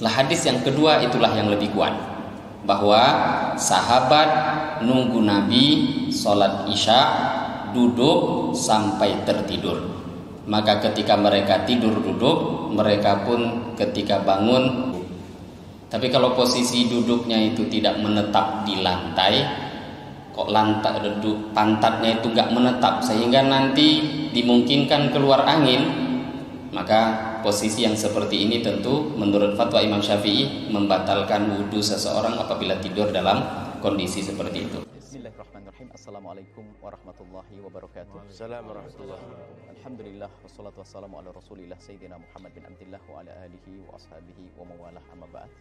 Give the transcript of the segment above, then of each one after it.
Lah hadis yang kedua itulah yang lebih kuat, bahwa sahabat nunggu Nabi sholat isya duduk sampai tertidur. Maka ketika mereka tidur duduk, mereka pun ketika bangun. Tapi kalau posisi duduknya itu tidak menetap di lantai, kok lantai duduk pantatnya itu gak menetap sehingga nanti dimungkinkan keluar angin, maka posisi yang seperti ini tentu menurut fatwa Imam Syafi'i membatalkan wudhu seseorang apabila tidur dalam kondisi seperti itu. Bismillahirrahmanirrahim. Assalamualaikum warahmatullahi wabarakatuh. Assalamualaikum warahmatullahi wabarakatuh. Alhamdulillah wassalatu wassalamu ala Rasulillah Sayyidina Muhammad bin Abdillah wa ala alihi wa ashabihi wa mawalah, amma ba'd.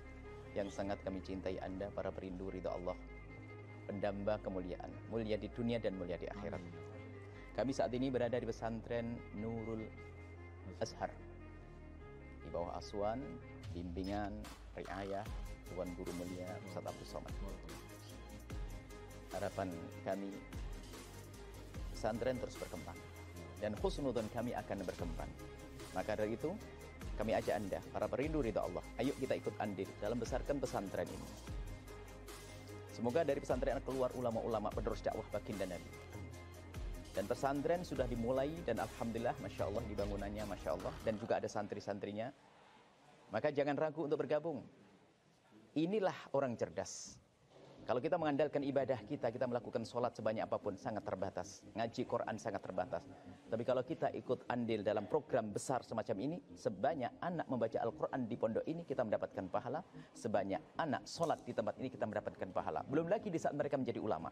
Yang sangat kami cintai Anda para perindu ridha Allah, pendamba kemuliaan, mulia di dunia dan mulia di akhirat. Kami saat ini berada di pesantren Nurul Azhar, di bawah asuhan, bimbingan, riayah Tuan Guru Mulia Ustaz Abdul Somad. Harapan kami pesantren terus berkembang dan husnudzon kami akan berkembang. Maka dari itu kami ajak Anda para perindu ridha Allah, ayo kita ikut andil dalam besarkan pesantren ini. Semoga dari pesantren keluar ulama-ulama penerus dakwah baginda Nabi. Dan pesantren sudah dimulai dan alhamdulillah Masya Allah di bangunannya Masya Allah, dan juga ada santri-santrinya. Maka jangan ragu untuk bergabung. Inilah orang cerdas. Kalau kita mengandalkan ibadah kita melakukan sholat sebanyak apapun sangat terbatas, ngaji Quran sangat terbatas. Tapi kalau kita ikut andil dalam program besar semacam ini, sebanyak anak membaca Al-Quran di pondok ini kita mendapatkan pahala, sebanyak anak sholat di tempat ini kita mendapatkan pahala. Belum lagi di saat mereka menjadi ulama.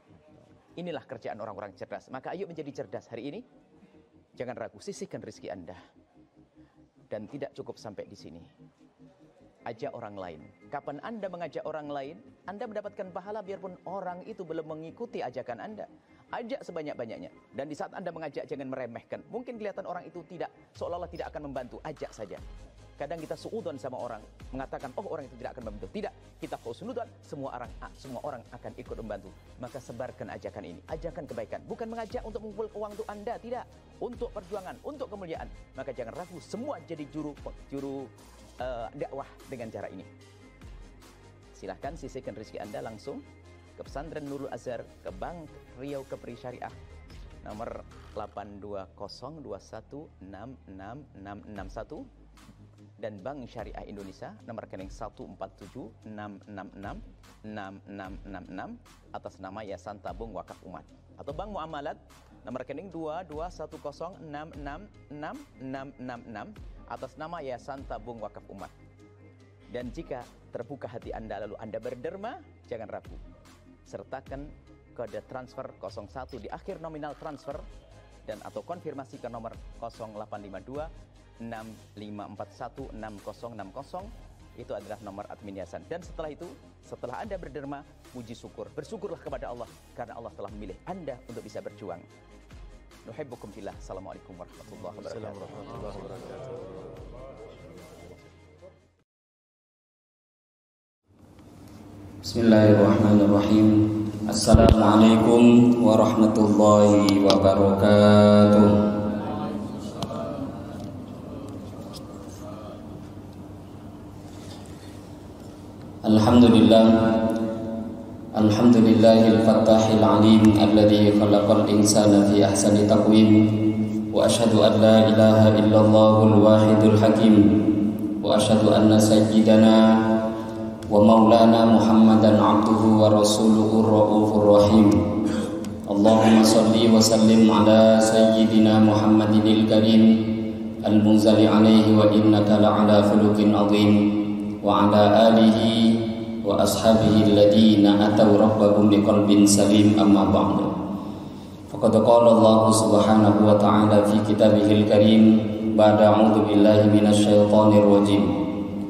Inilah kerjaan orang-orang cerdas. Maka ayo menjadi cerdas hari ini. Jangan ragu, sisihkan rezeki Anda. Dan tidak cukup sampai di sini. Ajak orang lain. Kapan Anda mengajak orang lain, Anda mendapatkan pahala biarpun orang itu belum mengikuti ajakan Anda. Ajak sebanyak-banyaknya. Dan di saat Anda mengajak, jangan meremehkan. Mungkin kelihatan orang itu tidak, seolah-olah tidak akan membantu. Ajak saja. Kadang kita suudzon sama orang, mengatakan, oh orang itu tidak akan membantu. Tidak, kita husnudzon, semua orang akan ikut membantu. Maka sebarkan ajakan ini, ajakan kebaikan. Bukan mengajak untuk mengumpul uang untuk Anda, tidak. Untuk perjuangan, untuk kemuliaan. Maka jangan ragu, semua jadi juru dakwah dengan cara ini. Silahkan sisihkan rezeki Anda langsung ke pesantren Nurul Azhar, ke Bank Riau Kepri Syariah, nomor 82021666661, dan Bank Syariah Indonesia nomor rekening 14766666666 atas nama Yayasan Tabung Wakaf Umat, atau Bank Muamalat nomor rekening 2210666666 atas nama Yayasan Tabung Wakaf Umat. Dan jika terbuka hati Anda lalu Anda berderma, jangan ragu. Sertakan kode transfer 01 di akhir nominal transfer dan atau konfirmasi ke nomor 0852 6541 6060. Itu adalah nomor admin yayasan. Dan setelah itu, setelah Anda berderma, puji syukur, bersyukurlah kepada Allah karena Allah telah memilih Anda untuk bisa berjuang. Nuhibbukum fillah. Assalamualaikum warahmatullahi wabarakatuh. Bismillahirrahmanirrahim. Assalamualaikum warahmatullahi wabarakatuh. Alhamdulillah. Alhamdulillahil fattahil alim alladzi khalaqal insana fi ahsani taqwim, wa asyhadu an la ilaha illallahul wahidul hakim, wa asyhadu anna sayyidana wa maulana Muhammadan abduhu wa rasuluhu raufur rahim. Allahumma salli wa sallim ala sayyidina Muhammadinil karim al-munzali alaihi wa innaka la'ala khuluqin azim wa ala alihi wa ashabihi alladhina ataw rabbahum biqalbin salim, amma ba'du. Faqad qala Allah subhanahu wa ta'ala fi kitabihil karim ba'da a'udzu billahi minasy syaithanir rajim,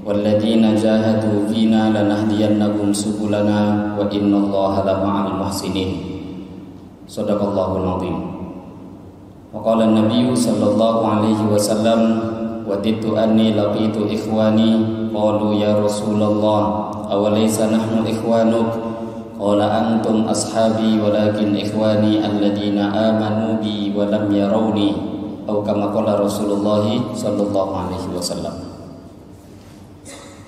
walladzina jahadu fina lanahdiyannahum subulana wa innallaha lama'al muhsinin. Shadaqallahul azim. Wa qala an-nabiy sallallahu alaihi wasallam, wadittu anni laqitu ikhwani qalu ya Rasulullah awalaysa nahnu ikhwanuk, qala antum ashabi walakin ikhwani alladhina amanu bi wa lam yarawni, atau kama qala Rasulullah sallallahu alaihi wasallam.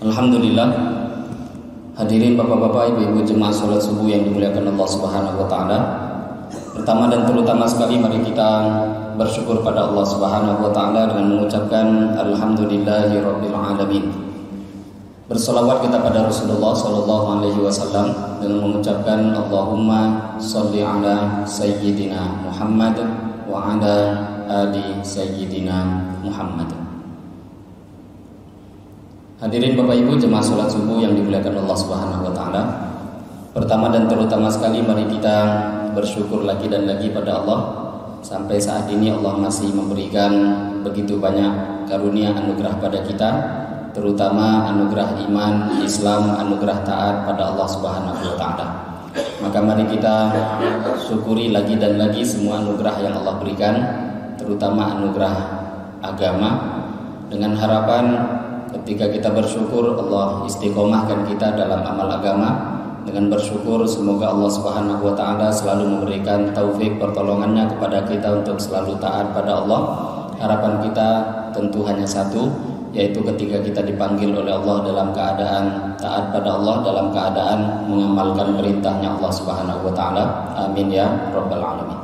Alhamdulillah, hadirin bapak-bapak, ibu-ibu jemaah salat subuh yang dimuliakan Allah Subhanahu wa taala. Pertama dan terutama sekali mari kita bersyukur pada Allah Subhanahu wa taala dengan mengucapkan alhamdulillahirabbil alamin. Bersolawat kita pada Rasulullah sallallahu alaihi wasallam dengan mengucapkan Allahumma shalli ala sayyidina Muhammad wa ala ali sayyidina Muhammad. Hadirin Bapak Ibu jemaah salat subuh yang dimuliakan Allah Subhanahu wa taala. Pertama dan terutama sekali mari kita bersyukur lagi dan lagi pada Allah. Sampai saat ini Allah masih memberikan begitu banyak karunia anugerah pada kita, terutama anugerah iman, Islam, anugerah taat pada Allah Subhanahu wa taala. Maka mari kita syukuri lagi dan lagi semua anugerah yang Allah berikan, terutama anugerah agama, dengan harapan ketika kita bersyukur Allah istiqomahkan kita dalam amal agama. Dengan bersyukur semoga Allah Subhanahu wa taala selalu memberikan taufik pertolongannya kepada kita untuk selalu taat pada Allah. Harapan kita tentu hanya satu, yaitu ketika kita dipanggil oleh Allah dalam keadaan taat pada Allah, dalam keadaan mengamalkan perintahnya Allah Subhanahu wa taala. Amin ya rabbal alamin.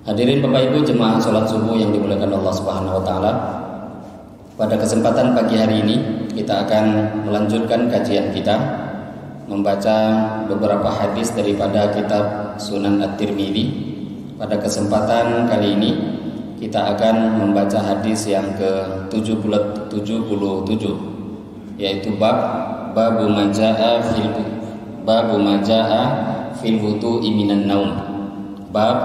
Hadirin Bapak Ibu jemaah salat subuh yang dimuliakan Allah Subhanahu wa taala. Pada kesempatan pagi hari ini kita akan melanjutkan kajian kita, membaca beberapa hadis daripada kitab Sunan At-Tirmidzi. Pada kesempatan kali ini kita akan membaca hadis yang ke-77, yaitu babu majaa fil wudu'i minan naum. Bab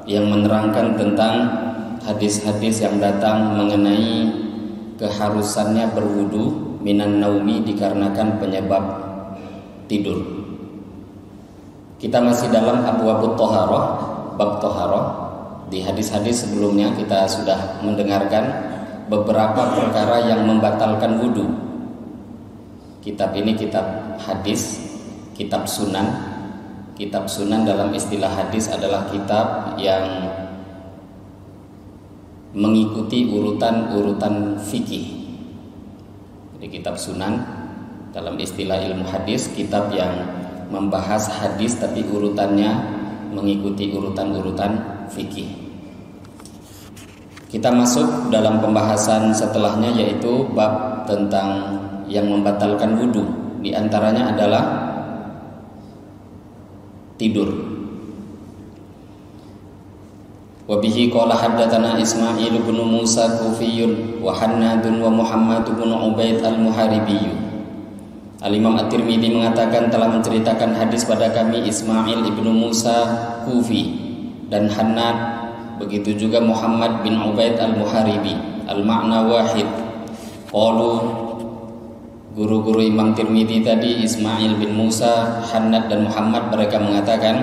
yang menerangkan tentang hadis-hadis yang datang mengenai keharusannya berwudu minan naumi dikarenakan penyebab tidur. Kita masih dalam abwabut thaharah, bab thaharah. Di hadis-hadis sebelumnya kita sudah mendengarkan beberapa perkara yang membatalkan wudu. Kitab ini kitab hadis, kitab sunan. Kitab sunan dalam istilah hadis adalah kitab yang mengikuti urutan-urutan fikih. Jadi kitab sunan dalam istilah ilmu hadis, kitab yang membahas hadis tapi urutannya mengikuti urutan-urutan fikih. Kita masuk dalam pembahasan setelahnya, yaitu bab tentang yang membatalkan wudu. Di antaranya adalah tidur. Wabihi qala haddatsana Ismail bin Musa Kufiyun wa Hannadun wa Muhammad bin Ubaid al-Muharibi. Al-Imam At-Tirmidzi mengatakan telah menceritakan hadis pada kami Ismail ibnu Musa Kufi dan Hannad, begitu juga Muhammad bin Ubaid al-Muharibi. Al-makna wahid. Qalu, guru-guru Imam Tirmidzi tadi Ismail bin Musa, Hannad dan Muhammad, mereka mengatakan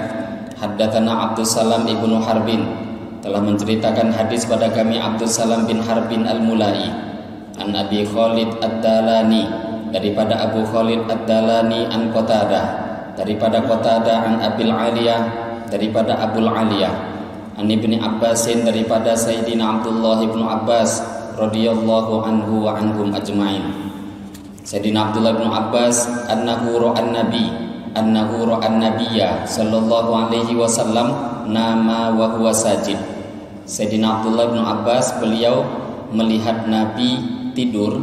haddatsana Abdus Salam ibnu Harbin, telah menceritakan hadis pada kami Abdus Salam bin Harbin al-Mulai, an Abi Khalid ad-Dalani, daripada Abu Khalid ad-Dalani, an Qatadah, daripada Qatadah, an Abil Aliyah, daripada Abul Aliyah, an Ibni Abbasin, daripada Sayyidina Abdullah ibnu Abbas radhiyallahu anhu wa anhum ajma'in. Sayyidina Abdullah ibnu Abbas annahu ra'an nabiyya sallallahu alaihi wasallam nama wa huwa sajid. Sayyidina Abdullah bin Abbas, beliau melihat Nabi tidur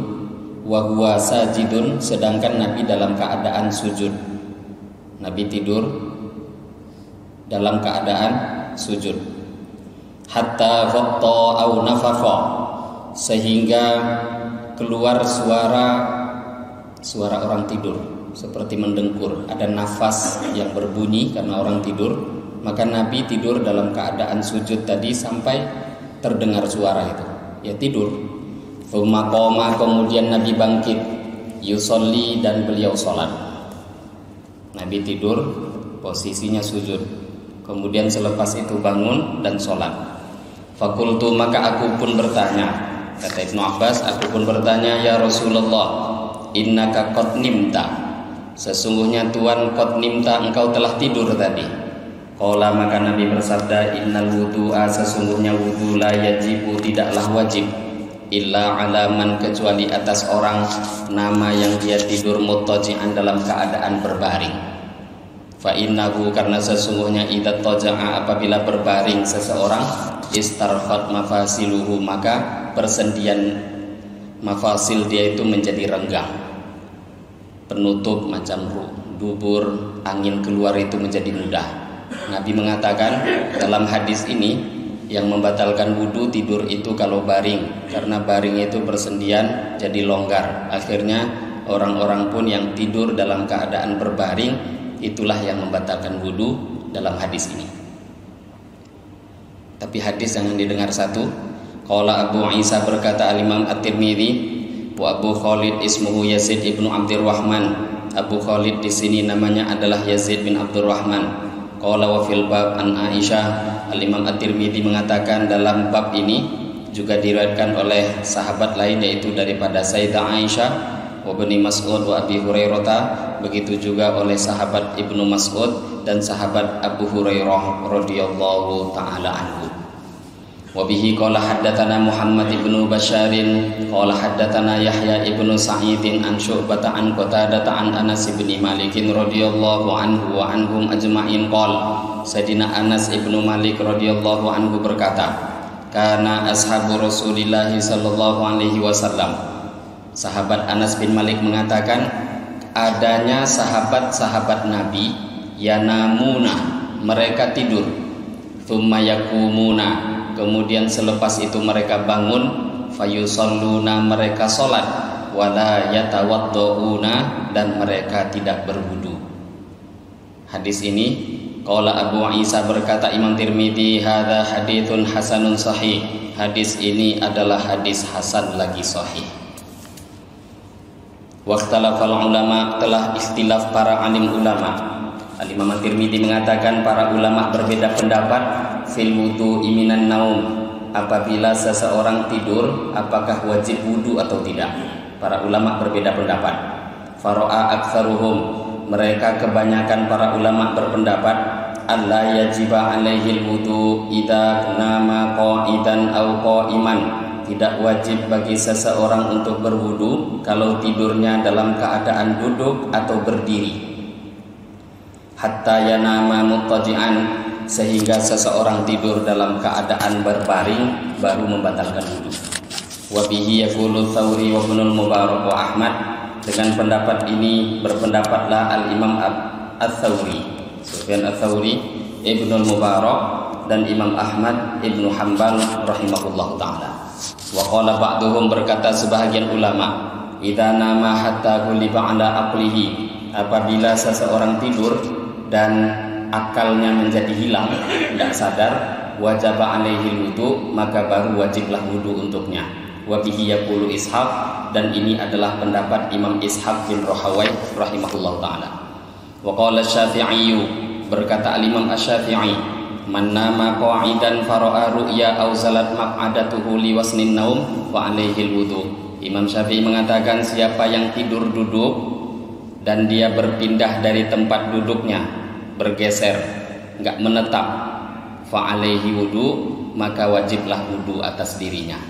wa huwa sajidun, sedangkan Nabi dalam keadaan sujud. Nabi tidur dalam keadaan sujud. Hatta ghatta au nafakha, sehingga keluar suara orang tidur seperti mendengkur, ada nafas yang berbunyi karena orang tidur. Maka Nabi tidur dalam keadaan sujud tadi sampai terdengar suara itu, ya tidur. Tsumma qoma, kemudian Nabi bangkit, yusolli, dan beliau sholat. Nabi tidur, posisinya sujud, kemudian selepas itu bangun dan sholat. Fakultu, maka aku pun bertanya, kata Ibnu Abbas, aku pun bertanya, ya Rasulullah, innaka qad nimta, sesungguhnya Tuhan qad nimta, engkau telah tidur tadi. Qala, maka Nabi bersabda, innal wudu'a, sesungguhnya wudu la yajibu, tidaklah wajib, illa alaman kecuali atas orang nama yang dia tidur muttaji'an dalam keadaan berbaring. Fa innahu karena sesungguhnya idza taja'a apabila berbaring seseorang istarfat mafasiluhu maka persendian mafasil dia itu menjadi renggang. Penutup macam dubur, angin keluar itu menjadi mudah. Nabi mengatakan dalam hadis ini yang membatalkan wudu tidur itu kalau baring, karena baring itu persendian jadi longgar. Akhirnya orang-orang pun yang tidur dalam keadaan berbaring itulah yang membatalkan wudu dalam hadis ini. Tapi hadis yang didengar satu. Qala Abu Isa berkata al-Imam At-Tirmidzi wa Abu Khalid ismuhu Yazid ibnu Abdurrahman. Abu Khalid di sini namanya adalah Yazid bin Abdurrahman. Qala wa fil bab an Aisyah. Al-Imam At-Tirmidzi mengatakan dalam bab ini juga diriwayatkan oleh sahabat lain yaitu daripada Sayyidah Aisyah wa Ibnu Mas'ud wa Abi Hurairah, begitu juga oleh sahabat Ibnu Mas'ud dan sahabat Abu Hurairah radhiyallahu taala anhu. Wa bihi qala haddatsana Muhammad ibnu Basyarin qala haddatsana Yahya ibnu Sa'idin an Syu'bah an Qatadah an Anas bin Malik radhiyallahu anhu wa anhum ajma'in qala Sayyidina Anas ibnu Malik radhiyallahu anhu berkata, karena ashabu Rasulillah sallallahu alaihi wasallam. Sahabat Anas bin Malik mengatakan adanya sahabat-sahabat Nabi yanamuna, mereka tidur, thumma yakumuna, kemudian selepas itu mereka bangun, fayusalluna, mereka salat, wala yatawaddauna, dan mereka tidak berwudu. Hadis ini qala Abu Isa berkata Imam Tirmidzi hadza haditsun hasanun sahih. Hadis ini adalah hadis hasan lagi sahih. Waqtalafal ulama, telah ikhtilaf para alim ulama. Al-Imam Tirmidzi mengatakan para ulama berbeda pendapat fil wudu minan naum, apabila seseorang tidur apakah wajib wudu atau tidak. Para ulama berbeda pendapat. Fara'a aktsaruhum, mereka kebanyakan para ulama berpendapat alla yajiba alaihil wudu idza nama qa'idan aw qa'iman, tidak wajib bagi seseorang untuk berwudu kalau tidurnya dalam keadaan duduk atau berdiri. Hatta yanama muttaji'an, sehingga seseorang tidur dalam keadaan berbaring baru membatalkan wudu. Wa bihi yaqulu Tsauri wa Ibnul Mubarak wa Ahmad, dengan pendapat ini berpendapatlah Al-Imam Ats-Tsauri, Sufyan Ats-Tsauri, Ibnul Mubarak, dan Imam Ahmad Ibnu Hanbal rahimahullahu taala. Wa qala ba'duhum, berkata sebahagian ulama, idza nama hatta ghuliba ala aqlihi, apabila seseorang tidur dan akalnya menjadi hilang, tidak sadar, wajib alaihi wudu, maka baru wajiblah wudu untuknya. Wa bihi yaqulu Ishaq, dan ini adalah pendapat Imam Ishaq bin Rahawai rahimahullahu taala. Wa qala Syafi'i, berkata al-Imam Asy-Syafi'i, man nama qa'idan fara'a ru'ya aw zalat maq'adatuhu li wasnin naum wa alaihi wudu. Imam Syafi'i mengatakan siapa yang tidur duduk dan dia berpindah dari tempat duduknya, bergeser, enggak menetap, fa alaihi wudu, maka wajiblah wudu atas dirinya.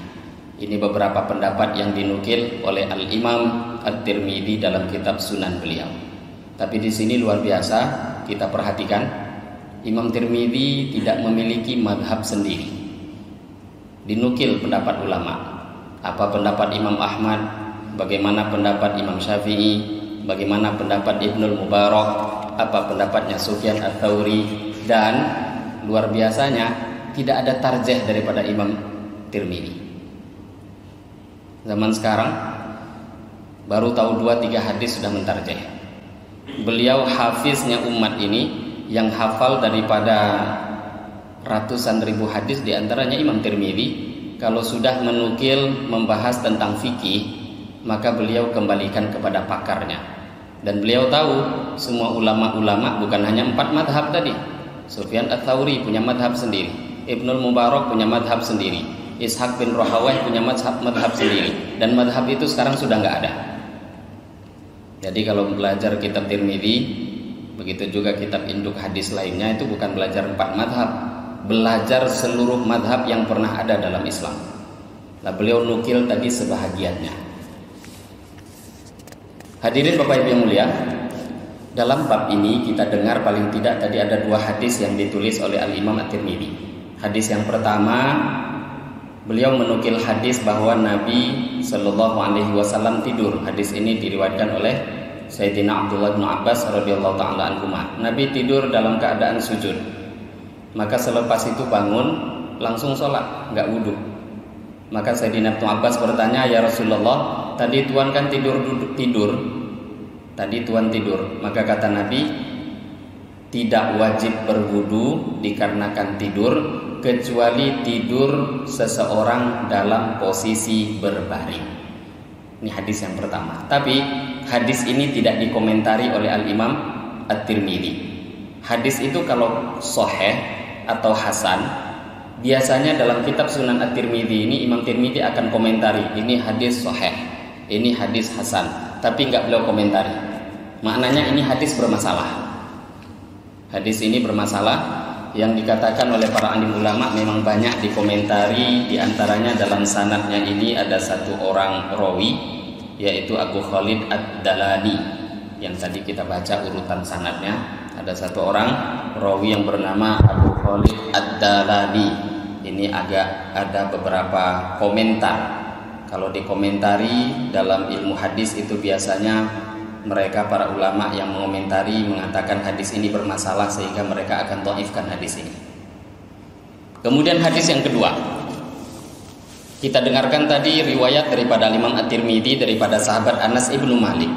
Ini beberapa pendapat yang dinukil oleh Al-Imam At-Tirmidzi dalam kitab Sunan beliau. Tapi di sini luar biasa kita perhatikan, Imam Tirmidzi tidak memiliki madhab sendiri. Dinukil pendapat ulama. Apa pendapat Imam Ahmad, bagaimana pendapat Imam Syafi'i, bagaimana pendapat Ibnul Mubarak, apa pendapatnya Sufyan Ats-Tsauri, dan luar biasanya tidak ada tarjih daripada Imam Tirmidzi. Zaman sekarang baru tahu 2-3 hadis sudah mentarjih. Beliau hafiznya umat ini, yang hafal daripada ratusan ribu hadis, diantaranya Imam Tirmidzi. Kalau sudah menukil membahas tentang fikih, maka beliau kembalikan kepada pakarnya. Dan beliau tahu semua ulama-ulama bukan hanya 4 madhab tadi. Sufyan Ats-Tsauri punya madhab sendiri, Ibnul Mubarak punya madhab sendiri, Ishaq bin Rahawai punya madhab sendiri, dan madhab itu sekarang sudah nggak ada. Jadi kalau belajar kitab Tirmidzi, begitu juga kitab induk hadis lainnya, itu bukan belajar 4 madhab, belajar seluruh madhab yang pernah ada dalam Islam. Nah, beliau nukil tadi sebahagiannya. Hadirin Bapak Ibu yang mulia, dalam bab ini kita dengar paling tidak tadi ada 2 hadis yang ditulis oleh Al-Imam At-Tirmidzi. Hadis yang pertama, beliau menukil hadis bahwa Nabi Shallallahu Alaihi Wasallam tidur. Hadis ini diriwayatkan oleh Sayyidina Abdullah bin Abbas radhiyallahu taala anhuma. Nabi tidur dalam keadaan sujud. Maka selepas itu bangun langsung sholat, nggak wudhu. Maka Sayyidina Ibnu Abbas bertanya, ya Rasulullah, tadi Tuhan kan tidur. Tadi Tuhan tidur. Maka kata Nabi, tidak wajib berwudhu dikarenakan tidur, kecuali tidur seseorang dalam posisi berbaring. Ini hadis yang pertama. Tapi hadis ini tidak dikomentari oleh Al-Imam At-Tirmidzi. Hadis itu kalau sahih atau hasan, biasanya dalam kitab Sunan At-Tirmidzi ini Imam Tirmidzi akan komentari, ini hadis sahih, ini hadis hasan, tapi nggak beliau komentari. Maknanya ini hadis bermasalah. Hadis ini bermasalah. Yang dikatakan oleh para alim ulama memang banyak dikomentari. Di antaranya dalam sanadnya ini ada satu orang rawi, yaitu Abu Khalid Ad-Dalani. Yang tadi kita baca urutan sanadnya, ada satu orang rawi yang bernama Abu Khalid Ad-Dalani. Ini agak ada beberapa komentar. Kalau dikomentari dalam ilmu hadis itu biasanya mereka para ulama yang mengomentari mengatakan hadis ini bermasalah sehingga mereka akan dhaifkan hadis ini. Kemudian hadis yang kedua, kita dengarkan tadi riwayat daripada Imam At-Tirmidzi daripada sahabat Anas ibnu Malik.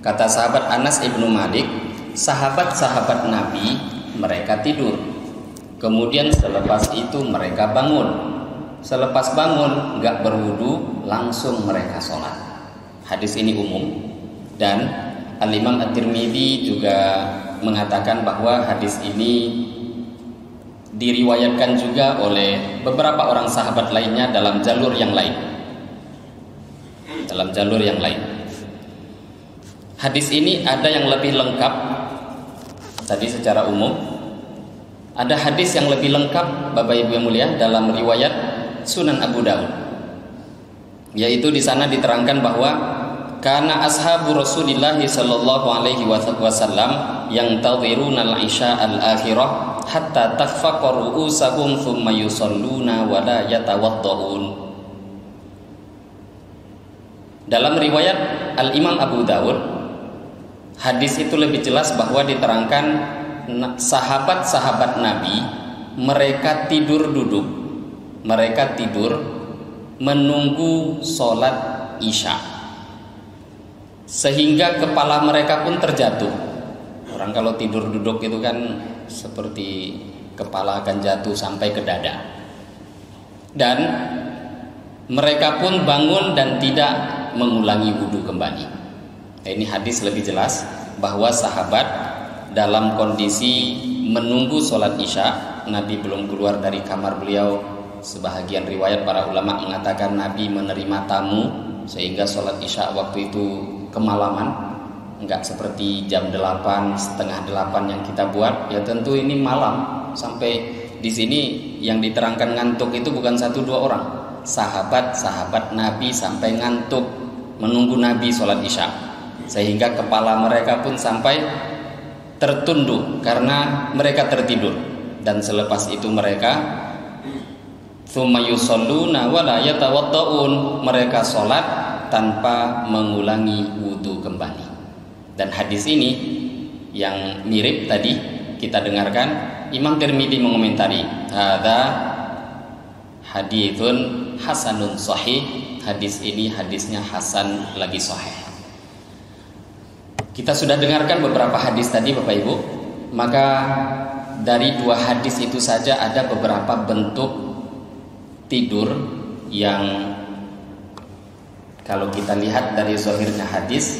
Kata sahabat Anas ibnu Malik, sahabat-sahabat Nabi mereka tidur. Kemudian selepas itu mereka bangun. Selepas bangun nggak berwudu, langsung mereka sholat. Hadis ini umum. Dan Al-Imam At-Tirmidzi juga mengatakan bahwa hadis ini diriwayatkan juga oleh beberapa orang sahabat lainnya dalam jalur yang lain. Hadis ini ada yang lebih lengkap tadi secara umum. Ada hadis yang lebih lengkap Bapak Ibu yang mulia dalam riwayat Sunan Abu Daud. Yaitu di sana diterangkan bahwa karena ashabu Rasulillah sallallahu alaihi wasallam yang tadhiruna al-isya al-akhirah hatta tafaqqaru ru'usahum thumma yusalluna wa la yatawadda'un. Dalam riwayat Al-Imam Abu Daud, hadis itu lebih jelas bahwa diterangkan sahabat-sahabat Nabi mereka tidur duduk, mereka tidur menunggu sholat isya. Sehingga kepala mereka pun terjatuh. Orang kalau tidur duduk itu kan seperti kepala akan jatuh sampai ke dada. Dan mereka pun bangun dan tidak mengulangi wudhu kembali. Ini hadis lebih jelas bahwa sahabat dalam kondisi menunggu sholat isya, Nabi belum keluar dari kamar beliau. Sebahagian riwayat para ulama mengatakan Nabi menerima tamu sehingga sholat isya waktu itu kemalaman, enggak seperti jam 8, setengah 8 yang kita buat. Ya tentu ini malam. Sampai di sini yang diterangkan ngantuk itu bukan 1-2 orang. Sahabat-sahabat Nabi sampai ngantuk menunggu Nabi sholat isya, sehingga kepala mereka pun sampai tertunduk karena mereka tertidur. Dan selepas itu mereka tsumma yusalluna wa la yatawadda'un, mereka sholat tanpa mengulangi wudhu kembali. Dan hadis ini yang mirip tadi kita dengarkan, Imam Tirmidzi mengomentari, hadza haditsun hasanun sahih, hadis ini hadisnya hasan lagi sahih. Kita sudah dengarkan beberapa hadis tadi Bapak Ibu. Maka dari 2 hadis itu saja ada beberapa bentuk tidur yang kalau kita lihat dari zahirnya hadis,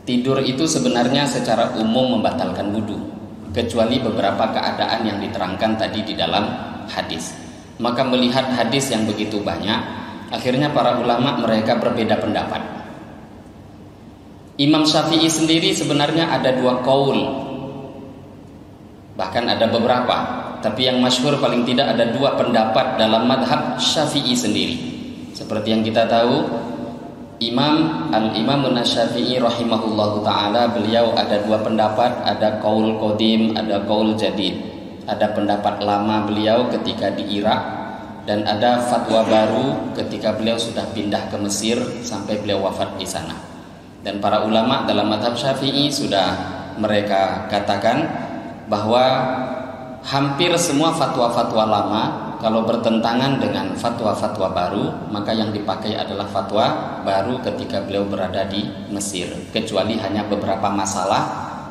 tidur itu sebenarnya secara umum membatalkan wudhu, kecuali beberapa keadaan yang diterangkan tadi di dalam hadis. Maka melihat hadis yang begitu banyak, akhirnya para ulama mereka berbeda pendapat. Imam Syafi'i sendiri sebenarnya ada 2 qaul, bahkan ada beberapa, tapi yang masyhur paling tidak ada 2 pendapat dalam madhab Syafi'i sendiri. Seperti yang kita tahu, Al-Imam Asy-Syafi'i rahimahullahu ta'ala, beliau ada dua pendapat, ada qaul qadim, ada qaul jadid. Ada pendapat lama beliau ketika di Irak, dan ada fatwa baru ketika beliau sudah pindah ke Mesir sampai beliau wafat di sana. Dan para ulama dalam mazhab Syafi'i sudah mereka katakan bahwa hampir semua fatwa-fatwa lama kalau bertentangan dengan fatwa-fatwa baru, maka yang dipakai adalah fatwa baru ketika beliau berada di Mesir, kecuali hanya beberapa masalah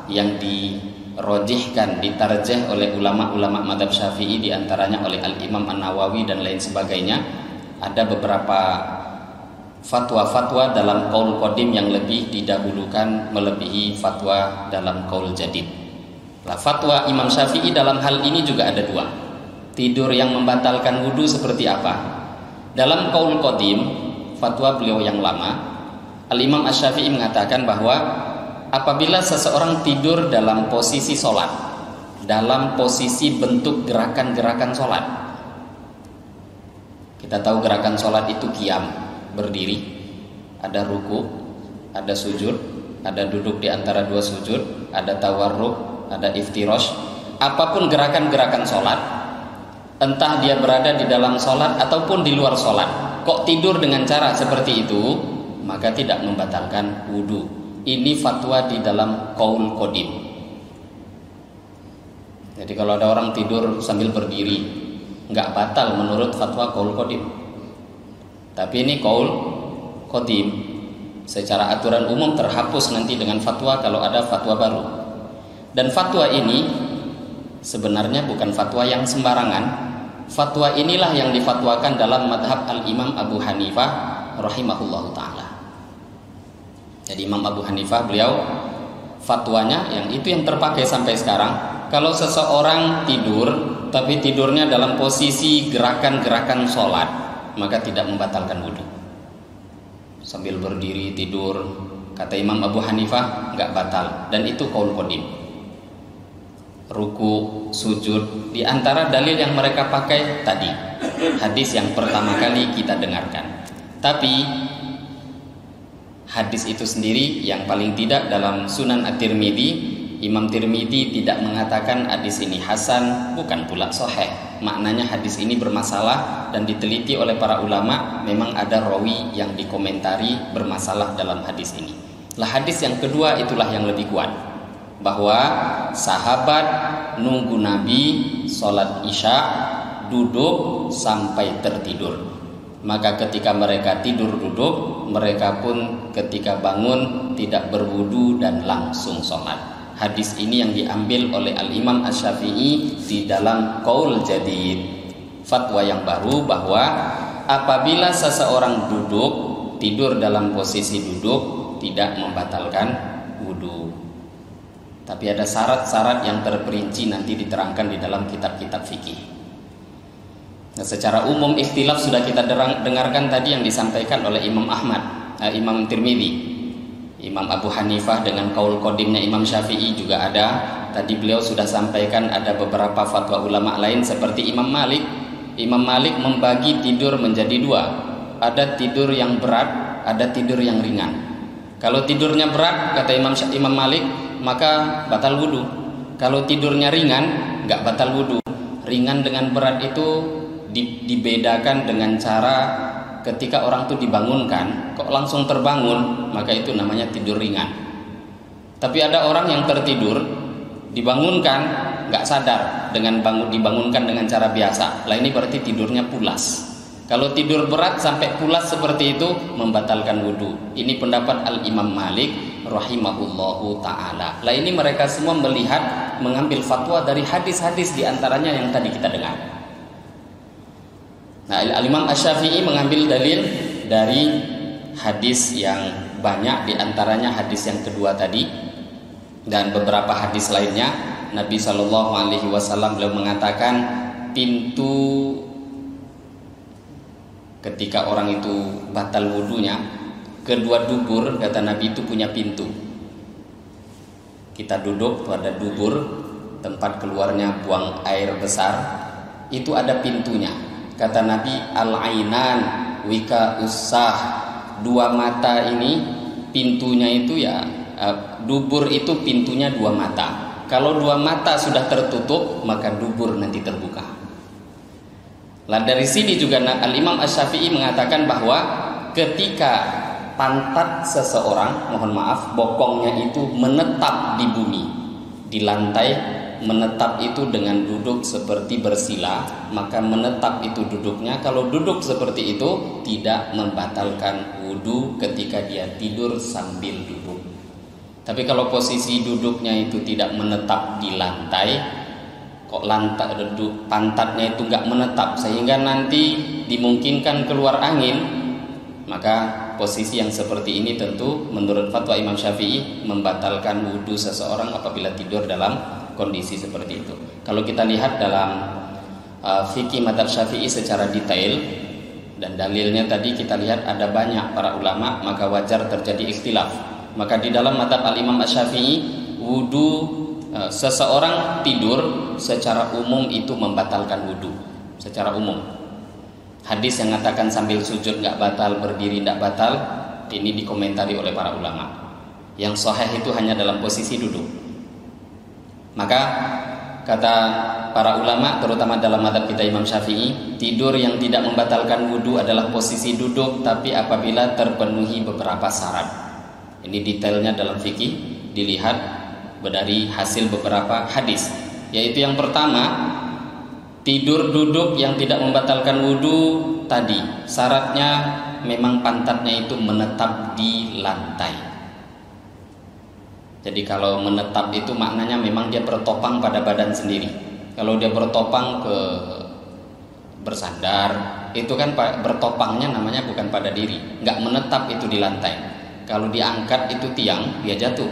yang dirojihkan, ditarjih oleh ulama-ulama mazhab Syafi'i, diantaranya oleh Al-Imam An-Nawawi dan lain sebagainya. Ada beberapa fatwa-fatwa dalam qaul qadim yang lebih didahulukan melebihi fatwa dalam qaul jadid. Nah, fatwa Imam Syafi'i dalam hal ini juga ada dua. Tidur yang membatalkan wudu seperti apa? Dalam qaul qadim, fatwa beliau yang lama, Al-Imam Asy-Syafi'i mengatakan bahwa apabila seseorang tidur dalam posisi sholat, dalam posisi bentuk gerakan-gerakan sholat, kita tahu gerakan sholat itu qiyam, berdiri, ada ruku, ada sujud, ada duduk di antara dua sujud, ada tawarruk, ada iftirash. Apapun gerakan-gerakan sholat, entah dia berada di dalam sholat ataupun di luar sholat, kok tidur dengan cara seperti itu, maka tidak membatalkan wudu. Ini fatwa di dalam qaul qadim. Jadi kalau ada orang tidur sambil berdiri, nggak batal menurut fatwa qaul qadim. Tapi ini qaul qadim, secara aturan umum terhapus nanti dengan fatwa kalau ada fatwa baru. Dan fatwa ini sebenarnya bukan fatwa yang sembarangan. Fatwa inilah yang difatwakan dalam madhab Al-Imam Abu Hanifah rahimahullahu ta'ala. Jadi Imam Abu Hanifah, beliau fatwanya yang itu yang terpakai sampai sekarang. Kalau seseorang tidur tapi tidurnya dalam posisi gerakan-gerakan sholat, maka tidak membatalkan wudu. Sambil berdiri tidur, kata Imam Abu Hanifah, nggak batal. Dan itu qaul qadim. Ruku, sujud, di antara dalil yang mereka pakai tadi hadis yang pertama kali kita dengarkan. Tapi hadis itu sendiri yang paling tidak dalam Sunan At-Tirmidzi, Imam Tirmidzi tidak mengatakan hadis ini hasan, bukan pula sahih. Maknanya hadis ini bermasalah dan diteliti oleh para ulama, memang ada rawi yang dikomentari bermasalah dalam hadis ini. Lah hadis yang kedua itulah yang lebih kuat, bahwa sahabat nunggu Nabi sholat isya duduk sampai tertidur. Maka ketika mereka tidur duduk, mereka pun ketika bangun tidak berwudu dan langsung sholat. Hadis ini yang diambil oleh Al-Imam Asy-Syafi'i di dalam qaul jadid, fatwa yang baru, bahwa apabila seseorang duduk, tidur dalam posisi duduk, tidak membatalkan wudu. Tapi ada syarat-syarat yang terperinci nanti diterangkan di dalam kitab-kitab fikih. Nah, secara umum ikhtilaf sudah kita dengarkan tadi yang disampaikan oleh Imam Ahmad, Imam Tirmidzi, Imam Abu Hanifah dengan qaul qadimnya Imam Syafi'i juga ada. Tadi beliau sudah sampaikan ada beberapa fatwa ulama lain seperti Imam Malik. Imam Malik membagi tidur menjadi dua. Ada tidur yang berat, ada tidur yang ringan. Kalau tidurnya berat, kata Imam Malik, maka batal wudu. Kalau tidurnya ringan, nggak batal wudu. Ringan dengan berat itu dibedakan dengan cara ketika orang itu dibangunkan, kok langsung terbangun, maka itu namanya tidur ringan. Tapi ada orang yang tertidur, dibangunkan, nggak sadar dengan dibangunkan dengan cara biasa. Lah ini berarti tidurnya pulas. Kalau tidur berat sampai pulas seperti itu membatalkan wudu. Ini pendapat Al-Imam Malik rahimahullahu ta'ala. Lah ini mereka semua melihat, mengambil fatwa dari hadis-hadis diantaranya yang tadi kita dengar. Nah, Al-Imam Asy-Syafi'i mengambil dalil dari hadis yang banyak, diantaranya hadis yang kedua tadi dan beberapa hadis lainnya. Nabi SAW beliau mengatakan pintu ketika orang itu batal wudunya, kedua dubur, kata Nabi, itu punya pintu. Kita duduk, tuh ada dubur, tempat keluarnya buang air besar, itu ada pintunya. Kata Nabi, al-ainan wika usah. Dua mata ini pintunya itu ya, dubur itu pintunya dua mata. Kalau dua mata sudah tertutup, maka dubur nanti terbuka. Lah dari sini juga Al-Imam Asy-Syafi'i mengatakan bahwa ketika pantat seseorang, mohon maaf, bokongnya itu menetap di bumi, di lantai, menetap itu dengan duduk seperti bersila, maka menetap itu duduknya. Kalau duduk seperti itu tidak membatalkan wudu ketika dia tidur sambil duduk. Tapi kalau posisi duduknya itu tidak menetap di lantai, kok lantai duduk pantatnya itu nggak menetap sehingga nanti dimungkinkan keluar angin, maka posisi yang seperti ini tentu menurut fatwa Imam Syafi'i membatalkan wudu seseorang apabila tidur dalam kondisi seperti itu. Kalau kita lihat dalam fikih madzhab Syafi'i secara detail dan dalilnya tadi kita lihat ada banyak para ulama, maka wajar terjadi ikhtilaf. Maka di dalam madzhab Al-Imam Asy-Syafi'i, wudu seseorang tidur secara umum itu membatalkan wudu secara umum. Hadis yang mengatakan sambil sujud nggak batal, berdiri nggak batal, ini dikomentari oleh para ulama. Yang sahih itu hanya dalam posisi duduk. Maka kata para ulama, terutama dalam madzhab kita Imam Syafi'i, tidur yang tidak membatalkan wudu adalah posisi duduk, tapi apabila terpenuhi beberapa syarat. Ini detailnya dalam fikih, dilihat dari hasil beberapa hadis. Yaitu yang pertama, tidur duduk yang tidak membatalkan wudu tadi, syaratnya memang pantatnya itu menetap di lantai. Jadi kalau menetap itu maknanya memang dia bertopang pada badan sendiri. Kalau dia bertopang ke bersandar, itu kan bertopangnya namanya bukan pada diri, nggak menetap itu di lantai. Kalau diangkat itu tiang, dia jatuh.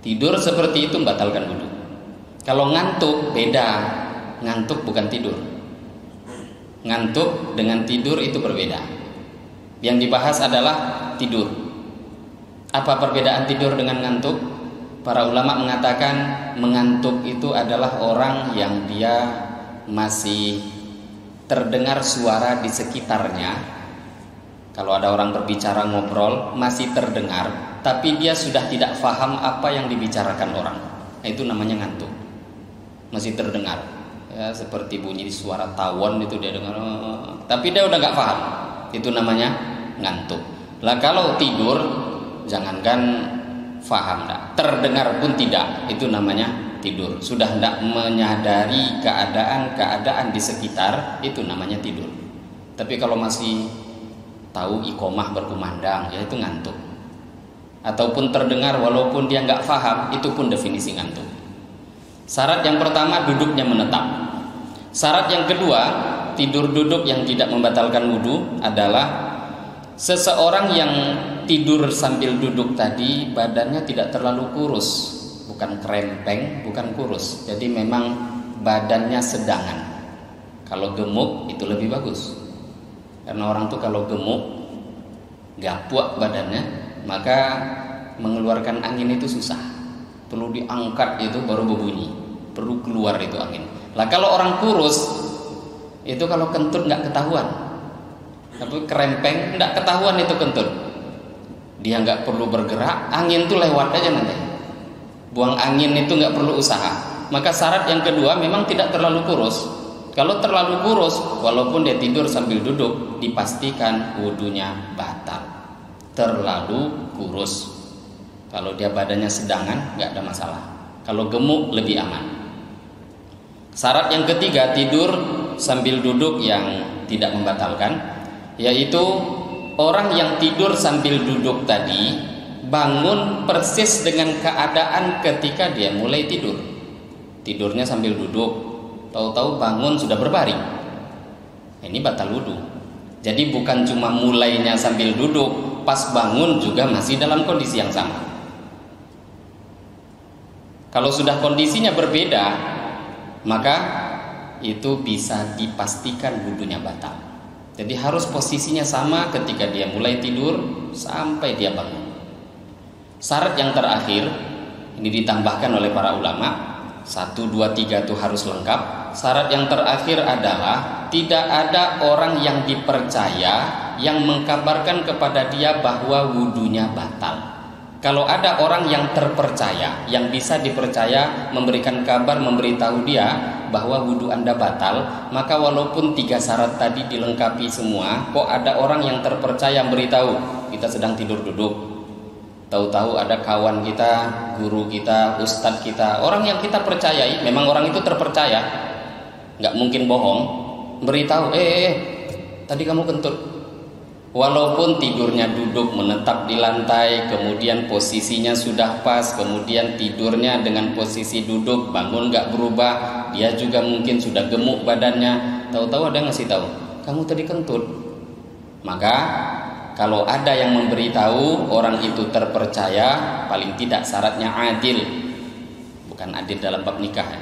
Tidur seperti itu membatalkan wudu. Kalau ngantuk beda, ngantuk bukan tidur. Ngantuk dengan tidur itu berbeda. Yang dibahas adalah tidur. Apa perbedaan tidur dengan ngantuk? Para ulama mengatakan mengantuk itu adalah orang yang dia masih terdengar suara di sekitarnya. Kalau ada orang berbicara ngobrol masih terdengar, tapi dia sudah tidak paham apa yang dibicarakan orang. Nah, itu namanya ngantuk. Masih terdengar, ya, seperti bunyi suara tawon itu dia dengar, tapi dia udah nggak paham. Itu namanya ngantuk. Lah kalau tidur, jangankan faham, terdengar pun tidak, itu namanya tidur. Sudah tidak menyadari keadaan di sekitar, itu namanya tidur. Tapi kalau masih tahu iqomah berkumandang, ya itu ngantuk. Ataupun terdengar walaupun dia nggak faham, itu pun definisi ngantuk. Syarat yang pertama, duduknya menetap. Syarat yang kedua, tidur duduk yang tidak membatalkan wudu adalah seseorang yang tidur sambil duduk tadi badannya tidak terlalu kurus, bukan krempeng, bukan kurus. Jadi memang badannya sedangan. Kalau gemuk itu lebih bagus. Karena orang tuh kalau gemuk, gapuak badannya, maka mengeluarkan angin itu susah. Perlu diangkat itu baru berbunyi, perlu keluar itu angin. Lah kalau orang kurus itu kalau kentut nggak ketahuan. Tapi kerempeng nggak ketahuan itu kentut. Dia nggak perlu bergerak, angin tuh lewat aja nanti. Buang angin itu nggak perlu usaha. Maka syarat yang kedua memang tidak terlalu kurus. Kalau terlalu kurus, walaupun dia tidur sambil duduk, dipastikan wudunya batal. Terlalu kurus. Kalau dia badannya sedangan, nggak ada masalah. Kalau gemuk lebih aman. Syarat yang ketiga, tidur sambil duduk yang tidak membatalkan, yaitu orang yang tidur sambil duduk tadi bangun persis dengan keadaan ketika dia mulai tidur. Tidurnya sambil duduk, tahu-tahu bangun sudah berbaring. Ini batal wudu. Jadi bukan cuma mulainya sambil duduk, pas bangun juga masih dalam kondisi yang sama. Kalau sudah kondisinya berbeda, maka itu bisa dipastikan wudunya batal. Jadi harus posisinya sama ketika dia mulai tidur sampai dia bangun. Syarat yang terakhir ini ditambahkan oleh para ulama, 1, 2, 3 itu harus lengkap. Syarat yang terakhir adalah tidak ada orang yang dipercaya yang mengkabarkan kepada dia bahwa wudunya batal. Kalau ada orang yang terpercaya, yang bisa dipercaya memberikan kabar, memberitahu dia bahwa wudhu Anda batal, maka walaupun 3 syarat tadi dilengkapi semua, kok ada orang yang terpercaya memberitahu, kita sedang tidur duduk, tahu-tahu ada kawan kita, guru kita, ustadz kita, orang yang kita percayai, memang orang itu terpercaya, nggak mungkin bohong, beritahu, tadi kamu kentut. Walaupun tidurnya duduk menetap di lantai, kemudian posisinya sudah pas, kemudian tidurnya dengan posisi duduk, bangun nggak berubah, dia juga mungkin sudah gemuk badannya, tahu-tahu ada yang ngasih tahu, kamu tadi kentut. Maka kalau ada yang memberitahu, orang itu terpercaya, paling tidak syaratnya adil, bukan adil dalam bab nikah ya.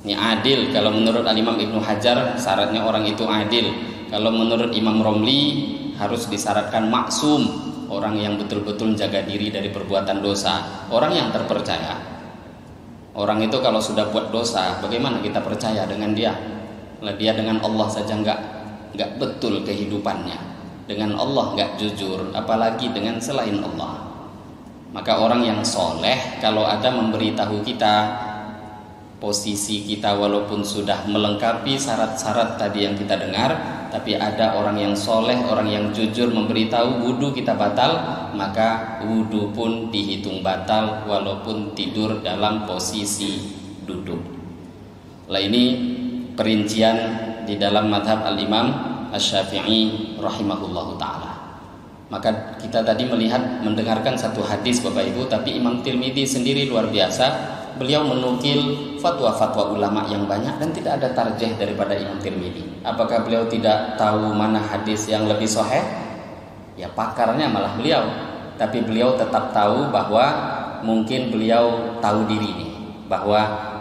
Ini adil, kalau menurut Al-Imam Ibnu Hajar syaratnya orang itu adil. Kalau menurut Imam Romli harus disyaratkan maksum, orang yang betul-betul jaga diri dari perbuatan dosa, orang yang terpercaya. Orang itu kalau sudah buat dosa, bagaimana kita percaya dengan dia? Dia dengan Allah saja nggak betul kehidupannya, dengan Allah nggak jujur, apalagi dengan selain Allah. Maka orang yang soleh kalau ada memberitahu kita, posisi kita walaupun sudah melengkapi syarat-syarat tadi yang kita dengar, tapi ada orang yang soleh, orang yang jujur memberitahu wudhu kita batal, maka wudhu pun dihitung batal walaupun tidur dalam posisi duduk. Lah ini perincian di dalam madhab Al-Imam Asy-Syafi'i rahimahullahu ta'ala. Maka kita tadi mendengarkan satu hadis Bapak Ibu, tapi Imam Tirmidzi sendiri luar biasa. Beliau menukil fatwa-fatwa ulama yang banyak dan tidak ada tarjih daripada Imam Tirmidzi. Apakah beliau tidak tahu mana hadis yang lebih sahih? Ya pakarnya malah beliau. Tapi beliau tetap tahu bahwa mungkin beliau tahu diri nih, bahwa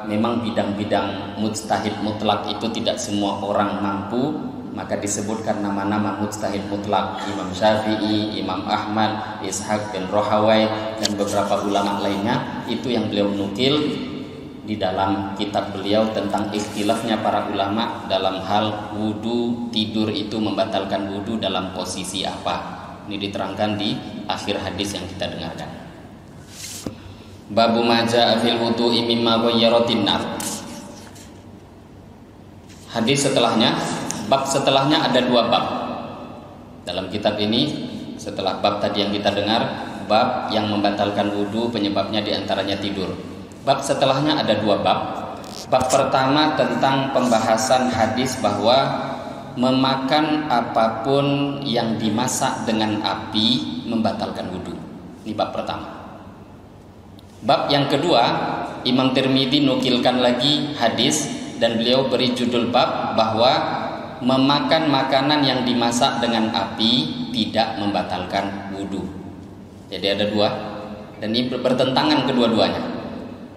memang bidang-bidang mujtahid mutlak itu tidak semua orang mampu. Maka disebutkan nama-nama mujtahid mutlak, Imam Syafi'i, Imam Ahmad, Ishaq bin Rahawai, dan beberapa ulama lainnya. Itu yang beliau nukil di dalam kitab beliau tentang ikhtilafnya para ulama dalam hal wudu, tidur itu membatalkan wudu dalam posisi apa. Ini diterangkan di akhir hadis yang kita dengarkan. Babu maja fil wudu'i mimma ghayyaratin nar. Hadis setelahnya, bab setelahnya ada 2 bab dalam kitab ini. Setelah bab tadi yang kita dengar, bab yang membatalkan wudu penyebabnya diantaranya tidur. Bab setelahnya ada 2 bab. Bab pertama tentang pembahasan hadis bahwa memakan apapun yang dimasak dengan api membatalkan wudu. Ini bab pertama. Bab yang kedua, Imam Tirmidzi nukilkan lagi hadis dan beliau beri judul bab bahwa memakan makanan yang dimasak dengan api tidak membatalkan wudu. Jadi ada 2 dan ini bertentangan kedua-duanya.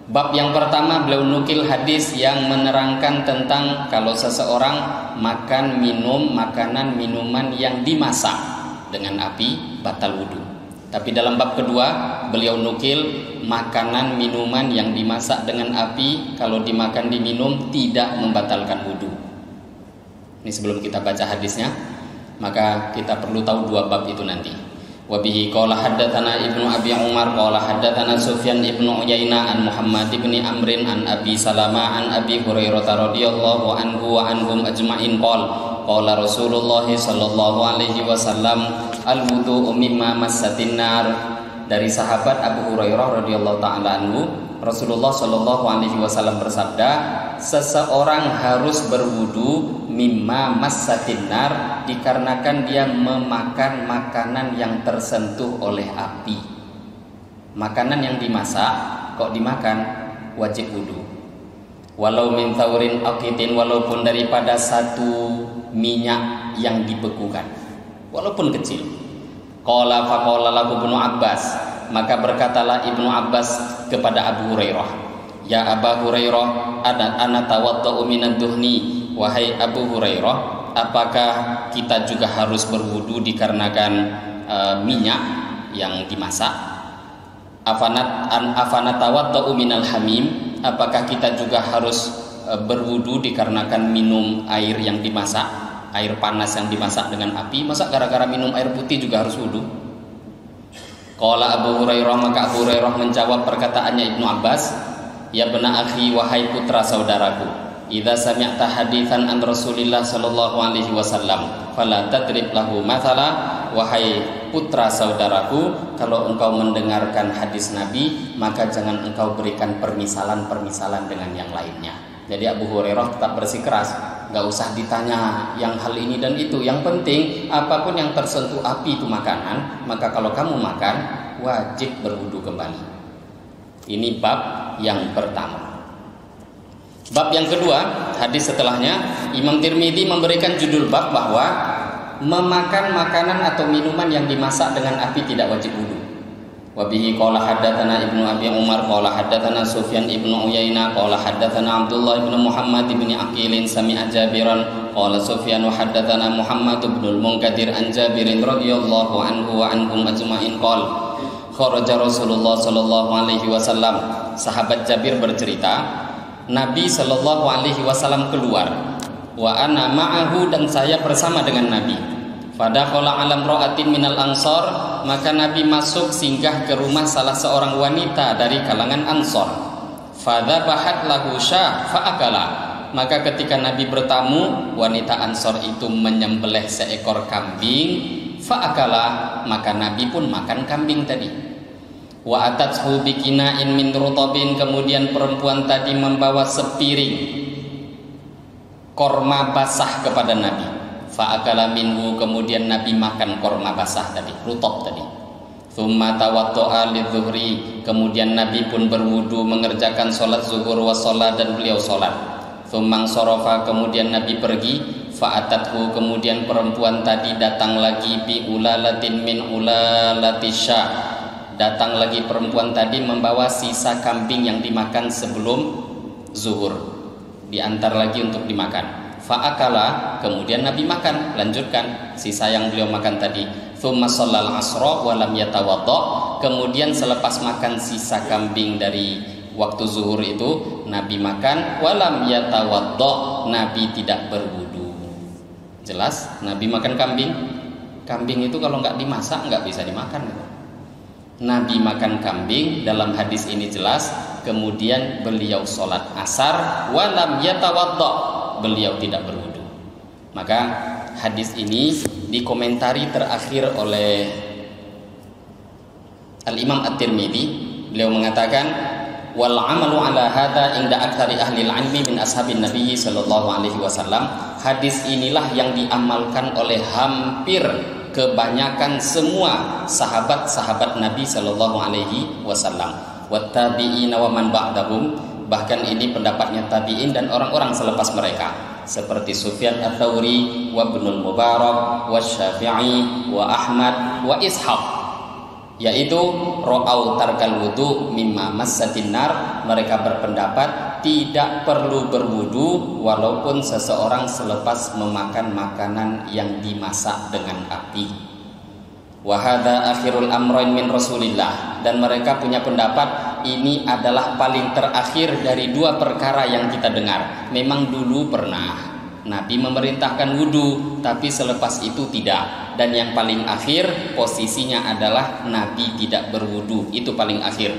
Bab yang pertama beliau nukil hadis yang menerangkan tentang kalau seseorang makan minum makanan minuman yang dimasak dengan api batal wudu. Tapi dalam bab kedua beliau nukil makanan minuman yang dimasak dengan api kalau dimakan diminum tidak membatalkan wudu. Ini sebelum kita baca hadisnya, maka kita perlu tahu 2 bab itu nanti. Wa bihi qala haddatsana Ibnu Abi Umar qala haddatsana Sufyan Ibnu Uyainah an Muhammad bin Amrin an Abi Salamah an Abi Hurairah radhiyallahu anhu wa anhum ajma'in qala Rasulullah sallallahu alaihi wasallam al-wudu'u mimma massatin nar. Dari sahabat Abu Hurairah radhiyallahu taala anhu, Rasulullah sallallahu alaihi wasallam bersabda, seseorang harus berwudu mimma massatin nar dikarenakan dia memakan makanan yang tersentuh oleh api. Makanan yang dimasak kok dimakan wajib wudu. Walau min thawrin aqitin, walaupun daripada satu minyak yang dibekukan, walaupun kecil. Qala faqala lahu Ibnu Abbas, maka berkatalah Ibnu Abbas kepada Abu Hurairah, ya Abu Hurairah, ana tawaddau minad duhni, wahai Abu Hurairah, apakah kita juga harus berwudu dikarenakan minyak yang dimasak? Afanat tawaddau minal hamim, apakah kita juga harus berwudu dikarenakan minum air yang dimasak, air panas yang dimasak dengan api, masa gara-gara minum air putih juga harus wudu? Qala Abu Hurairah, maka Abu Hurairah menjawab perkataannya Ibnu Abbas, ya bena akhi, wahai putra saudaraku, idza sami'ta haditsan an Rasulillah sallallahu alaihi wasallam fala tadrib lahu mathala. Wahai putra saudaraku, kalau engkau mendengarkan hadis Nabi, maka jangan engkau berikan permisalan-permisalan dengan yang lainnya. Jadi Abu Hurairah tetap bersikeras, gak usah ditanya yang hal ini dan itu. Yang penting apapun yang tersentuh api itu makanan, maka kalau kamu makan wajib berwudu kembali. Ini bab yang pertama. Bab yang kedua, hadis setelahnya, Imam Tirmidzi memberikan judul bab bahwa memakan makanan atau minuman yang dimasak dengan api tidak wajib wudu. Wa bihi qala haddatsana Ibnu Abi Umar qala haddatsana Sufyan Ibnu Uyainah qala haddatsana Abdullah Ibnu Muhammad Ibnu Aqil sami'a Jabiran qala Sufyan wa haddatsana Muhammad Ibnu Al-Munkadir an Jabirin radhiyallahu anhu wa anhum ajma'in qala kharaja Rasulullah sallallahu alaihi wasallam. Sahabat Jabir bercerita, Nabi sallallahu alaihi wasallam keluar, wa ana ma'ahu, dan saya bersama dengan Nabi. Fadakhala alam ra'atin minal ansor, maka Nabi masuk singgah ke rumah salah seorang wanita dari kalangan Ansor. Fadzabahat lahu syah fa'akala, maka ketika Nabi bertamu, wanita Ansor itu menyembelih seekor kambing. Fa'akala, maka Nabi pun makan kambing tadi. Wa atathu bikina'in min rutabin, kemudian perempuan tadi membawa sepiring korma basah kepada Nabi. Fa'akala minhu, kemudian Nabi makan korma basah tadi, rutab tadi. Tsumma tawaddo'a lidzuhri, kemudian Nabi pun berwudu mengerjakan sholat zuhur wa sholat, dan beliau sholat. Tsumma sorofa, kemudian Nabi pergi. Fa'atathu, kemudian perempuan tadi datang lagi bi ulalatin min ulalatisya, datang lagi perempuan tadi membawa sisa kambing yang dimakan sebelum zuhur, diantar lagi untuk dimakan. Fa'akala, kemudian Nabi makan, lanjutkan sisa yang beliau makan tadi. Tsumma shallal asra wa lam yatawadda, kemudian selepas makan sisa kambing dari waktu zuhur itu, Nabi makan wa lam yatawadda, Nabi tidak berwudu. Jelas Nabi makan kambing. Kambing itu kalau nggak dimasak nggak bisa dimakan. Nabi makan kambing, dalam hadis ini jelas. Kemudian beliau sholat asar, walam yatawadda, beliau tidak berwudu. Maka hadis ini dikomentari terakhir oleh Al-Imam At-Tirmidzi. Beliau mengatakan, wal amalu ala hadza inda aktsari ahli al-ilmi min ashabin nabiy sallallahu alaihi wasallam. Hadis inilah yang diamalkan oleh hampir kebanyakan semua sahabat-sahabat Nabi sallallahu alaihi wasallam. Wattabi'ina wa man ba'dahum, bahkan ini pendapatnya tabi'in dan orang-orang selepas mereka, seperti Sufyan Ats-Tsauri wa Ibnul Mubarak wa Syafi'i wa Ahmad wa Ishaq, yaitu ra'au tarkal wudu mimma massatin nar, mereka berpendapat tidak perlu berwudu walaupun seseorang selepas memakan makanan yang dimasak dengan api. Wa hadza akhirul amrain min Rasulillah, dan mereka punya pendapat ini adalah paling terakhir dari dua perkara yang kita dengar. Memang dulu pernah Nabi memerintahkan wudu, tapi selepas itu tidak. Dan yang paling akhir posisinya adalah Nabi tidak berwudu, itu paling akhir.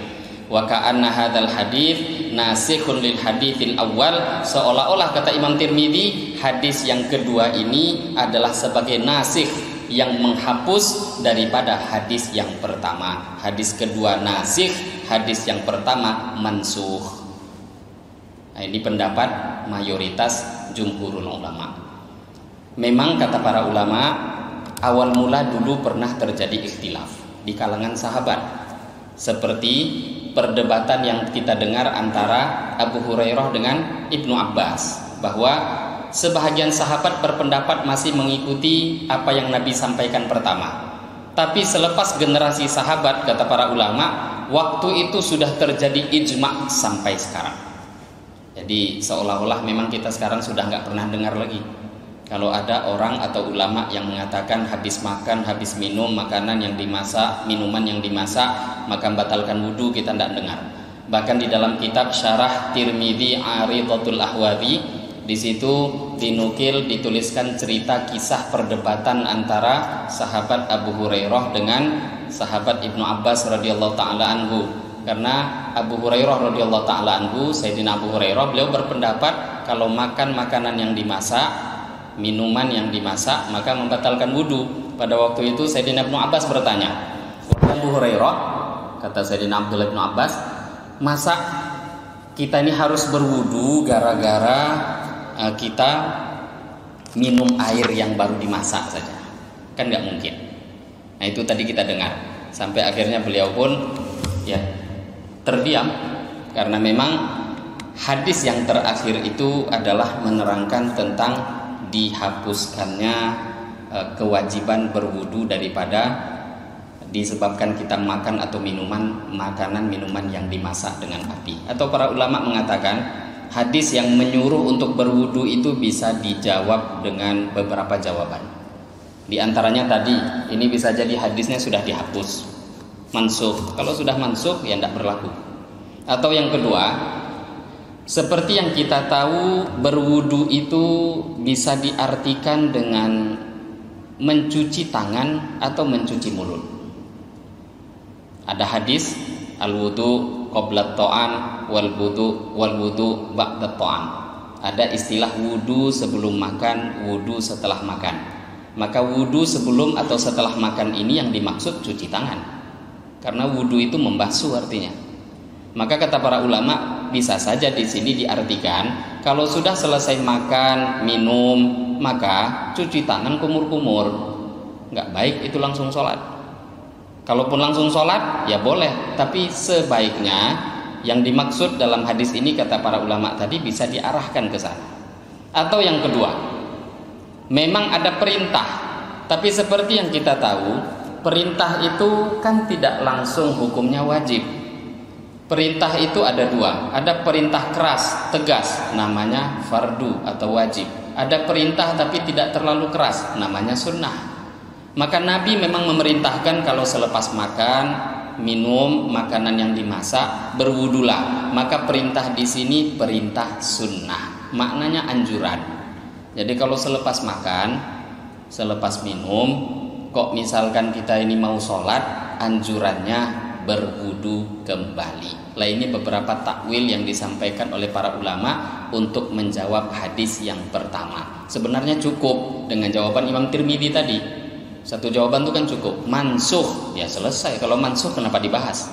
Wa ka'anna hadzal hadits nasikhun lil haditsil awal, seolah-olah kata Imam Tirmidzi hadis yang kedua ini adalah sebagai nasikh, yang menghapus daripada hadis yang pertama. Hadis kedua nasikh, hadis yang pertama mansukh. Nah, ini pendapat mayoritas jumhurul ulama. Memang kata para ulama, awal mula dulu pernah terjadi ikhtilaf di kalangan sahabat, seperti perdebatan yang kita dengar antara Abu Hurairah dengan Ibnu Abbas, bahwa sebahagian sahabat berpendapat masih mengikuti apa yang Nabi sampaikan pertama. Tapi selepas generasi sahabat, kata para ulama, waktu itu sudah terjadi ijma' sampai sekarang. Jadi seolah-olah memang kita sekarang sudah nggak pernah dengar lagi kalau ada orang atau ulama yang mengatakan habis makan, habis minum makanan yang dimasak, minuman yang dimasak, maka membatalkan wudu, kita tidak dengar. Bahkan di dalam kitab Syarah Tirmidzi Aridatul Ahwazi, di situ dituliskan cerita kisah perdebatan antara sahabat Abu Hurairah dengan sahabat Ibnu Abbas radhiyallahu taala anhu. Karena Abu Hurairah radhiyallahu taala anhu, Sayyidina Abu Hurairah, beliau berpendapat kalau makan makanan yang dimasak, minuman yang dimasak, maka membatalkan wudu. Pada waktu itu Sayyidina Ibnu Abbas bertanya, "Wahai Abu Hurairah," kata Sayyidina Abdullah bin Abbas, "masa kita ini harus berwudu gara-gara kita minum air yang baru dimasak saja? Kan nggak mungkin." Nah itu tadi kita dengar. Sampai akhirnya beliau pun ya terdiam, karena memang hadis yang terakhir itu adalah menerangkan tentang dihapuskannya kewajiban berwudu daripada disebabkan kita makan atau makanan minuman yang dimasak dengan api. Atau para ulama mengatakan hadis yang menyuruh untuk berwudu itu bisa dijawab dengan beberapa jawaban. Di antaranya tadi, ini bisa jadi hadisnya sudah dihapus, mansukh. Kalau sudah mansukh ya tidak berlaku. Atau yang kedua, seperti yang kita tahu, berwudu itu bisa diartikan dengan mencuci tangan atau mencuci mulut. Ada hadis al-wudu qabla ta'am wal wudu ba'da ta'am. Ada istilah wudu sebelum makan, wudu setelah makan. Maka wudu sebelum atau setelah makan ini yang dimaksud cuci tangan. Karena wudu itu membasuh artinya. Maka kata para ulama, bisa saja di sini diartikan kalau sudah selesai makan, minum, maka cuci tangan kumur-kumur. Nggak baik itu langsung sholat. Kalaupun langsung sholat, ya boleh. Tapi sebaiknya yang dimaksud dalam hadis ini, kata para ulama tadi, bisa diarahkan ke sana. Atau yang kedua, memang ada perintah. Tapi seperti yang kita tahu, perintah itu kan tidak langsung hukumnya wajib. Perintah itu ada dua. Ada perintah keras, tegas, namanya fardu atau wajib. Ada perintah tapi tidak terlalu keras, namanya sunnah. Maka Nabi memang memerintahkan kalau selepas makan, minum makanan yang dimasak, berwudulah. Maka perintah di sini perintah sunnah, maknanya anjuran. Jadi kalau selepas makan, selepas minum, kok misalkan kita ini mau sholat, anjurannya berwudu kembali. Lah ini beberapa takwil yang disampaikan oleh para ulama untuk menjawab hadis yang pertama. Sebenarnya cukup dengan jawaban Imam Tirmidzi tadi. Satu jawaban itu kan cukup. Mansukh, ya selesai. Kalau mansukh kenapa dibahas?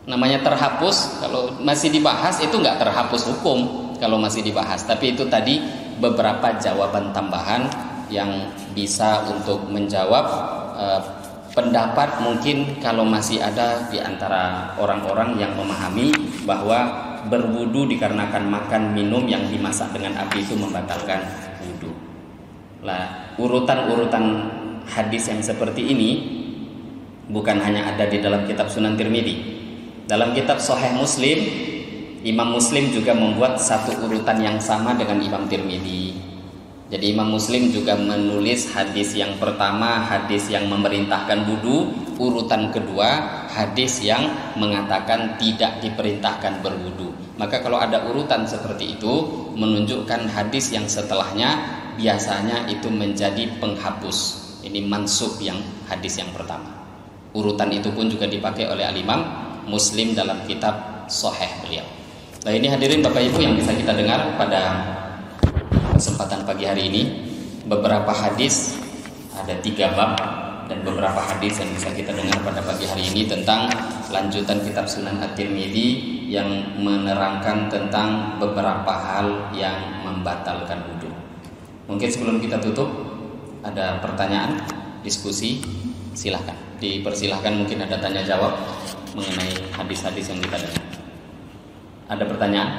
Namanya terhapus. Kalau masih dibahas itu nggak terhapus hukum kalau masih dibahas. Tapi itu tadi beberapa jawaban tambahan yang bisa untuk menjawab pendapat mungkin kalau masih ada di antara orang-orang yang memahami bahwa berwudu dikarenakan makan minum yang dimasak dengan api itu membatalkan wudu. Lah urutan-urutan hadis yang seperti ini bukan hanya ada di dalam kitab Sunan Tirmidzi. Dalam kitab Sahih Muslim, Imam Muslim juga membuat satu urutan yang sama dengan Imam Tirmidzi. Jadi Imam Muslim juga menulis hadis yang pertama, hadis yang memerintahkan wudu, urutan kedua, hadis yang mengatakan tidak diperintahkan berwudu. Maka kalau ada urutan seperti itu, menunjukkan hadis yang setelahnya biasanya itu menjadi penghapus. Ini mansukh yang hadis yang pertama. Urutan itu pun juga dipakai oleh Al-Imam Muslim dalam kitab Sahih beliau. Nah ini hadirin Bapak Ibu yang bisa kita dengar pada kesempatan pagi hari ini. Beberapa hadis, ada 3 bab dan beberapa hadis yang bisa kita dengar pada pagi hari ini tentang lanjutan kitab Sunan At-Tirmidzi yang menerangkan tentang beberapa hal yang membatalkan wudu. Mungkin sebelum kita tutup, ada pertanyaan, diskusi, silahkan. Dipersilahkan, mungkin ada tanya jawab mengenai hadis-hadis yang kita dengar. Ada pertanyaan?